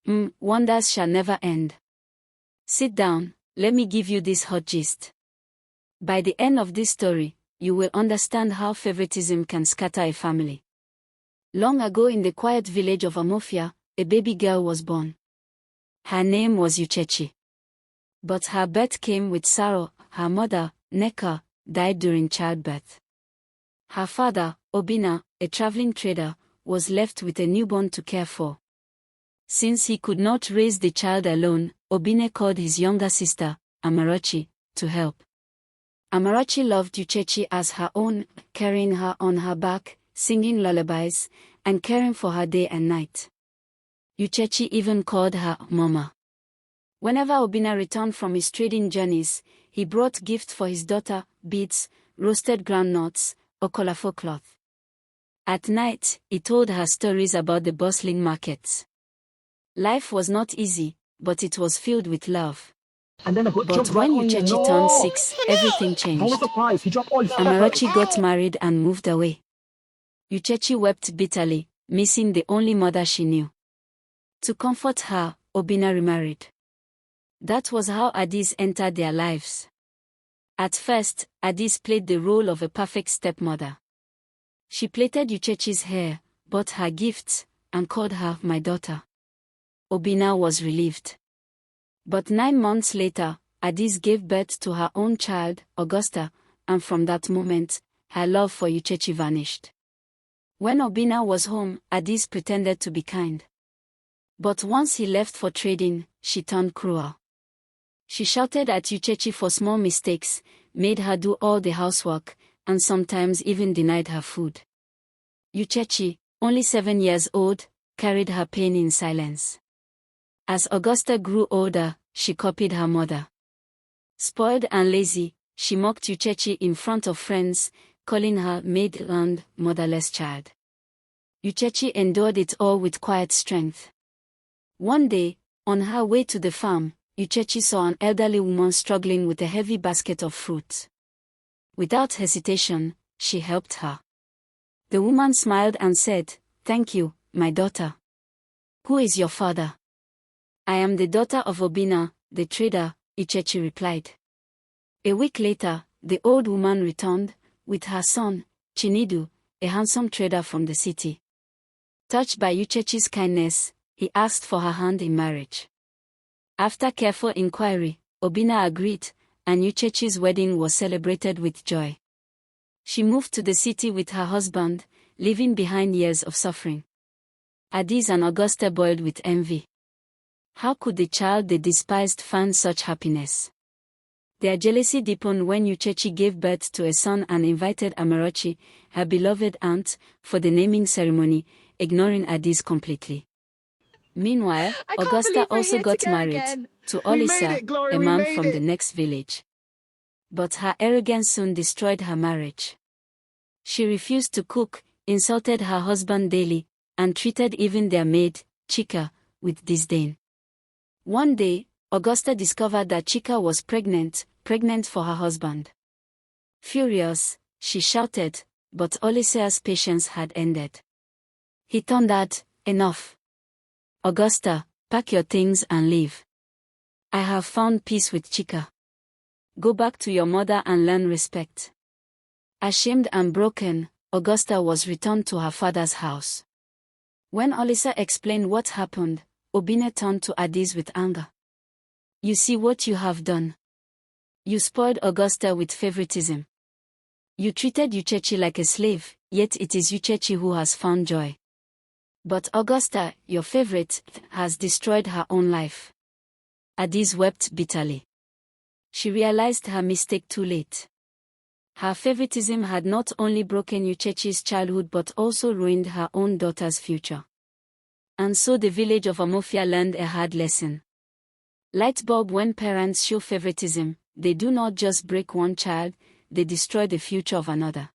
Wonders shall never end. Sit down, let me give you this hot gist. By the end of this story, you will understand how favoritism can scatter a family. Long ago in the quiet village of Amofia, a baby girl was born. Her name was Uchechi. But her birth came with sorrow. Her mother, Nneka, died during childbirth. Her father, Obinna, a traveling trader, was left with a newborn to care for. Since he could not raise the child alone, Obinna called his younger sister, Amarachi, to help. Amarachi loved Uchechi as her own, carrying her on her back, singing lullabies, and caring for her day and night. Uchechi even called her Mama. Whenever Obinna returned from his trading journeys, he brought gifts for his daughter, beads, roasted groundnuts, or colorful cloth. At night, he told her stories about the bustling markets. Life was not easy, but it was filled with love. But when Uchechi turned 6, everything changed. Amarachi got married and moved away. Uchechi wept bitterly, missing the only mother she knew. To comfort her, Obinna remarried. That was how Adis entered their lives. At first, Adis played the role of a perfect stepmother. She plaited Uchechi's hair, bought her gifts, and called her my daughter. Obinna was relieved. But 9 months later, Adis gave birth to her own child, Augusta, and from that moment, her love for Uchechi vanished. When Obinna was home, Adis pretended to be kind. But once he left for trading, she turned cruel. She shouted at Uchechi for small mistakes, made her do all the housework, and sometimes even denied her food. Uchechi, only 7 years old, carried her pain in silence. As Augusta grew older, she copied her mother. Spoiled and lazy, she mocked Uchechi in front of friends, calling her maid and motherless child. Uchechi endured it all with quiet strength. One day, on her way to the farm, Uchechi saw an elderly woman struggling with a heavy basket of fruit. Without hesitation, she helped her. The woman smiled and said, "Thank you, my daughter." "Who is your father?" "I am the daughter of Obinna, the trader," Uchechi replied. A week later, the old woman returned, with her son, Chinedu, a handsome trader from the city. Touched by Uchechi's kindness, he asked for her hand in marriage. After careful inquiry, Obinna agreed, and Uchechi's wedding was celebrated with joy. She moved to the city with her husband, leaving behind years of suffering. Adis and Augusta boiled with envy. How could the child they despised find such happiness? Their jealousy deepened when Uchechi gave birth to a son and invited Amarachi, her beloved aunt, for the naming ceremony, ignoring Adis completely. Meanwhile, Augusta also got married to Olisa, a man from the next village. But her arrogance soon destroyed her marriage. She refused to cook, insulted her husband daily, and treated even their maid, Chika, with disdain. One day, Augusta discovered that Chika was pregnant for her husband. Furious, she shouted, but Olisa's patience had ended. He thundered, "Enough. Augusta, pack your things and leave. I have found peace with Chika. Go back to your mother and learn respect." Ashamed and broken, Augusta was returned to her father's house. When Olisa explained what happened, Obinna turned to Adis with anger. "You see what you have done? You spoiled Augusta with favoritism. You treated Uchechi like a slave, yet it is Uchechi who has found joy. But Augusta, your favorite, has destroyed her own life." Adis wept bitterly. She realized her mistake too late. Her favoritism had not only broken Uchechi's childhood but also ruined her own daughter's future. And so the village of Amofia learned a hard lesson. Lightbulb: when parents show favoritism, they do not just break one child, they destroy the future of another.